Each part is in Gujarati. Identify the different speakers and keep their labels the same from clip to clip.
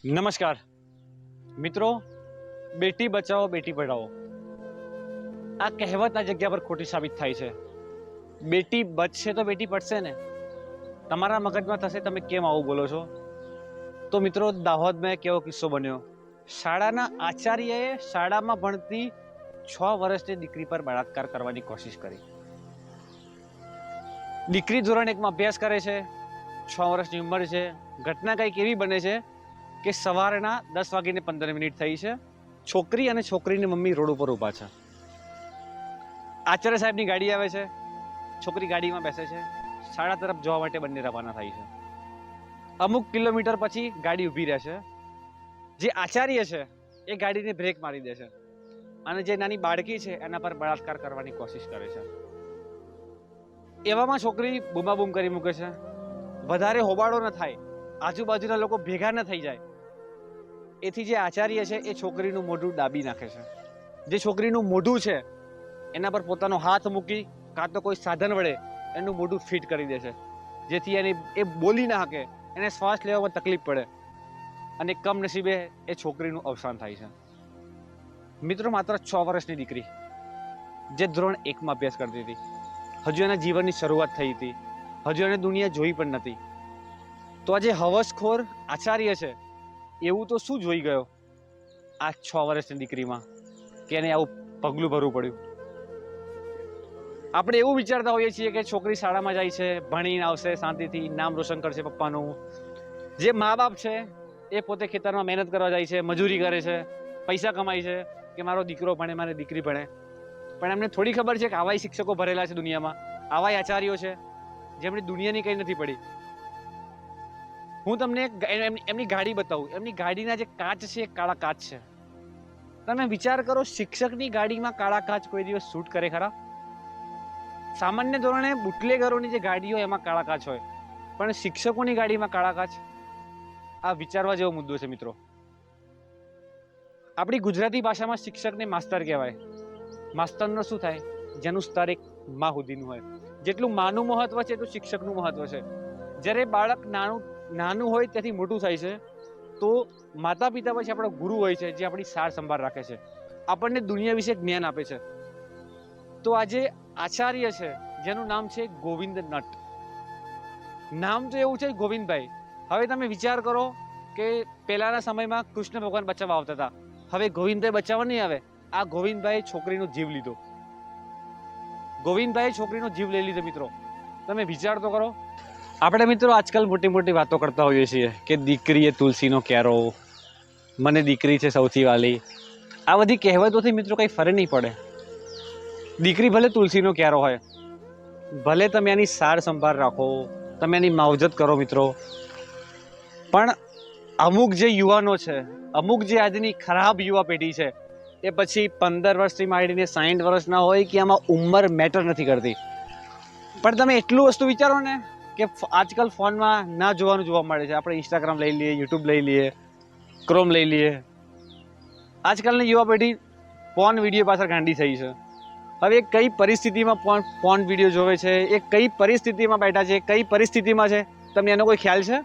Speaker 1: નમસ્કાર મિત્રો, બેટી બચાવો બેટી પઢાઓ આ કહેવત આ જગ્યા પર ખોટી સાબિત થાય છે. બેટી બચશે તો બેટી પડશે ને. તમારા મગજમાં થશે તમે કેમ આવું બોલો છો. તો મિત્રો, દાહોદમાં કેવો કિસ્સો બન્યો. શાળાના આચાર્યએ શાળામાં ભણતી 6 વર્ષની દીકરી પર બળાત્કાર કરવાની કોશિશ કરી. દીકરી ધોરણ 1માં અભ્યાસ કરે છે, 6 વર્ષની ઉંમર છે. ઘટના કંઈક એવી બને છે કે સવારના 10:15 થઈ છે. છોકરી અને છોકરીની મમ્મી રોડ ઉપર ઊભા છે. આચાર્ય સાહેબની ગાડી આવે છે, છોકરી ગાડીમાં બેસે છે. શાળા તરફ જવા માટે બંને રવાના થાય છે. અમુક કિલોમીટર પછી ગાડી ઊભી રહે છે. જે આચાર્ય છે એ ગાડીને બ્રેક મારી દે છે અને જે નાની બાળકી છે એના પર બળાત્કાર કરવાની કોશિશ કરે છે. એવામાં છોકરી બૂમાબૂમ કરી મૂકે છે. વધારે હોબાળો ન થાય, આજુબાજુના લોકો ભેગા ન થઈ જાય, એથી જે આચાર્ય છે એ છોકરીનું મોઢું દાબી નાખે છે. જે છોકરીનું મોઢું છે એના પર પોતાનો હાથ મૂકી કાં તો કોઈ સાધન વડે એનું મોઢું ફિટ કરી દે છે, જેથી એ બોલી ના શકે, એને શ્વાસ લેવામાં તકલીફ પડે અને કમનસીબે એ છોકરીનું અવસાન થાય છે. મિત્રો, માત્ર 6 વર્ષની દીકરી જે ધોરણ 1માં અભ્યાસ કરતી હતી, હજુ એના જીવનની શરૂઆત થઈ હતી, હજુ એને દુનિયા જોઈ પણ નથી. તો આ જે હવસખોર આચાર્ય છે એવું તો શું જોઈ ગયો આ 6 વર્ષની દીકરીમાં કે એને આવું પગલું ભરવું પડ્યું. આપણે એવું વિચારતા હોઈએ છીએ કે છોકરી શાળામાં જાય છે, ભણીને આવશે, શાંતિથી નામ રોશન કરશે પપ્પાનું. જે મા બાપ છે એ પોતે ખેતરમાં મહેનત કરવા જાય છે, મજૂરી કરે છે, પૈસા કમાય છે કે મારો દીકરો ભણે, મારી દીકરી ભણે. પણ એમને થોડી ખબર છે કે આવાય શિક્ષકો ભરેલા છે દુનિયામાં, આવાય આચાર્યો છે જેમની દુનિયાની કંઈ નથી પડી. હું તમને એમની ગાડી બતાવું. એમની ગાડીના જે કાચ છે એ કાળા કાચ છે. તમે વિચાર કરો, શિક્ષકની ગાડીમાં કાળા કાચ કોઈ દિવસ શૂટ કરે ખરા? સામાન્ય ધોરણે બુટલેગરોની જે ગાડી હોય એમાં કાળા કાચ હોય, પણ શિક્ષકોની ગાડીમાં કાળા કાચ? આ વિચારવા જેવો મુદ્દો છે મિત્રો. આપણી ગુજરાતી ભાષામાં શિક્ષકને માસ્તર કહેવાય. માસ્તરનો શું થાય? જેનું સ્તર એક માં સુધીનું હોય. જેટલું માનું મહત્વ છે એટલું શિક્ષકનું મહત્વ છે. જ્યારે બાળક નાનું હોય ત્યાંથી મોટું થાય છે તો માતા પિતા પછી આપણો ગુરુ હોય છે, જે આપણી સાર સંભાળ રાખે છે, આપણને દુનિયા વિશે જ્ઞાન આપે છે. તો આજે આચાર્ય છે જેનું નામ છે ગોવિંદ નટ. નામ તો એવું છે ગોવિંદભાઈ. હવે તમે વિચાર કરો કે પહેલાના સમયમાં કૃષ્ણ ભગવાન બચાવવા આવતા હતા, હવે ગોવિંદભાઈ બચાવવા નહીં આવે. આ ગોવિંદભાઈ છોકરીનો જીવ લીધો. ગોવિંદભાઈ છોકરીનો જીવ લઈ લીધો. મિત્રો, તમે વિચાર તો કરો. આપણે મિત્રો આજકાલ મોટી મોટી વાતો કરતા હોઈએ છીએ કે દીકરી એ તુલસીનો ક્યારો, મને દીકરી છે સૌથી વાલી. આ બધી કહેવતોથી મિત્રો કંઈ ફરક નહીં પડે. દીકરી ભલે તુલસીનો ક્યારો હોય, ભલે તમે એની સાર સંભાળ રાખો, તમે એની માવજત કરો મિત્રો, પણ અમુક જે યુવાનો છે, અમુક જે આજની ખરાબ યુવા પેઢી છે, એ પછી 15 વર્ષથી માંડીને 60 વર્ષના હોય કે આમાં ઉંમર મેટર નથી કરતી. પણ તમે એટલું વસ્તુ વિચારો ને કે આજકાલ ફોનમાં ના જોવાનું જોવા મળે છે. આપણે ઇન્સ્ટાગ્રામ લઈ લઈએ, યુટ્યુબ લઈ લઈએ, ક્રોમ લઈ લઈએ. આજકાલની યુવા પેઢી ફોન વિડીયો પાછળ ગાંડી થઈ છે. હવે એ કઈ પરિસ્થિતિમાં ફોન વિડીયો જોવે છે, એ કઈ પરિસ્થિતિમાં બેઠા છે, કઈ પરિસ્થિતિમાં છે, તમને એનો કોઈ ખ્યાલ છે?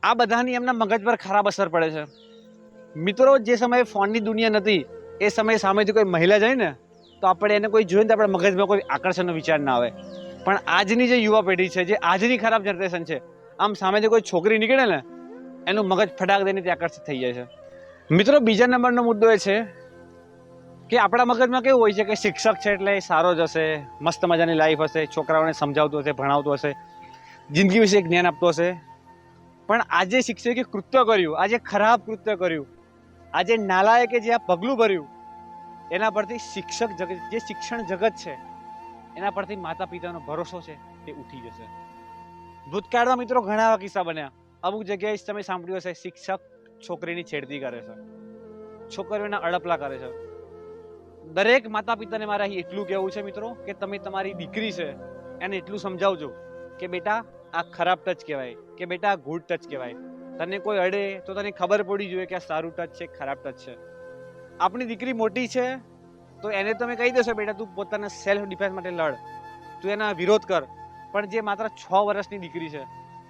Speaker 1: આ બધાની એમના મગજ પર ખરાબ અસર પડે છે. મિત્રો, જે સમયે ફોનની દુનિયા નથી એ સમયે સામેથી કોઈ મહિલા જાય ને તો આપણે એને કોઈ જોઈએ ને તો આપણા મગજમાં કોઈ આકર્ષણનો વિચાર ના આવે. પણ આજની જે યુવા પેઢી છે, જે આજની ખરાબ જનરેશન છે, આમ સામેથી કોઈ છોકરી નીકળે ને એનું મગજ ફટાક દઈને તે આકર્ષિત થઈ જાય છે. મિત્રો, બીજા નંબરનો મુદ્દો એ છે કે આપણા મગજમાં કેવું હોય છે કે શિક્ષક છે એટલે સારો જ હશે, મસ્ત મજાની લાઈફ હશે, છોકરાઓને સમજાવતો હશે, ભણાવતો હશે, જિંદગી વિશે જ્ઞાન આપતો હશે. પણ આજે શિક્ષકે કૃત્ય કર્યું, આજે ખરાબ કૃત્ય કર્યું, આજે નાલાયકે જે આ પગલું ભર્યું, એના પરથી શિક્ષક જગત, જે શિક્ષણ જગત છે એના પરથી માતા પિતાનો ભરોસો છે તે ઉઠી જશે. ભૂતકાળમાં મિત્રો ઘણા એવા કિસ્સા બન્યા. અમુક જગ્યાએ તમે સાંભળ્યું હશે, શિક્ષક છોકરીની છેડતી કરે છે, છોકરીઓના અડપલા કરે છે. દરેક માતા પિતાને મારે અહીં એટલું કહેવું છે મિત્રો કે તમે તમારી દીકરી છે એને એટલું સમજાવજો કે બેટા આ ખરાબ ટચ કહેવાય, કે બેટા આ ગુડ ટચ કહેવાય. તને કોઈ અડે તો તને ખબર પડી જોઈએ કે આ સારું ટચ છે, ખરાબ ટચ છે. આપણી દીકરી મોટી છે તો એને તમે કહી દેશો બેટા તું પોતાના સેલ્ફ ડિફેન્સ માટે લડ, તું એના વિરોધ કર. પણ જે માત્ર 6 વર્ષની દીકરી છે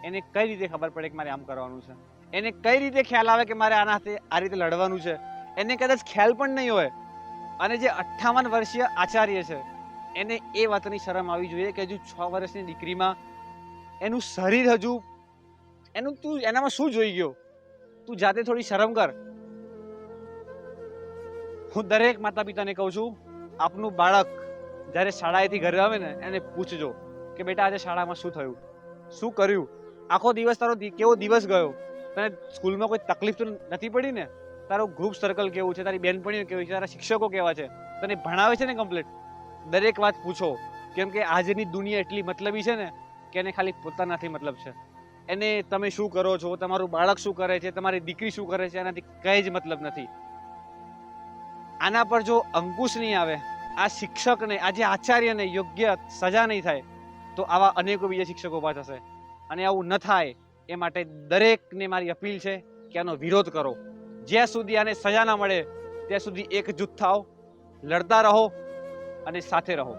Speaker 1: એને કઈ રીતે ખબર પડે કે મારે આમ કરવાનું છે? એને કઈ રીતે ખ્યાલ આવે કે મારે આના હાથે આ રીતે લડવાનું છે? એને કદાચ ખ્યાલ પણ નહીં હોય. અને જે 58 વર્ષીય આચાર્ય છે એને એ વાતની શરમ આવી જોઈએ કે હજુ 6 વર્ષની દીકરીમાં એનું શરીર હજુ તું એનામાં શું જોઈ ગયો? તું જાતે થોડી શરમ કર. હું દરેક માતા પિતાને કહું છું, આપનું બાળક જ્યારે શાળાએથી ઘરે આવે ને એને પૂછજો કે બેટા આજે શાળામાં શું થયું, શું કર્યું, આખો દિવસ તારો કેવો દિવસ ગયો, તને સ્કૂલમાં કોઈ તકલીફ તો નથી પડી ને? તારું ગ્રુપ સર્કલ કેવું છે, તારી બેનપણીઓ કેવી છે, તારા શિક્ષકો કેવા છે, તને ભણાવે છે ને કમ્પ્લીટ? દરેક વાત પૂછો, કેમ કે આજની દુનિયા એટલી મતલબી છે ને કે એને ખાલી પોતાનાથી મતલબ છે. એને તમે શું કરો છો, તમારું બાળક શું કરે છે, તમારી દીકરી શું કરે છે, એનાથી કંઈ જ મતલબ નથી. આના પર જો અંકુશ નહીં આવે, આ શિક્ષકને, આ જે આચાર્યને યોગ્ય સજા નહીં થાય, તો આવા અનેકો બીજા શિક્ષકો ઉભા થશે. અને આવું ન થાય એ માટે દરેકને મારી અપીલ છે કે આનો વિરોધ કરો. જ્યાં સુધી આને સજા ના મળે ત્યાં સુધી એકજૂથ થાઓ, લડતા રહો અને સાથે રહો.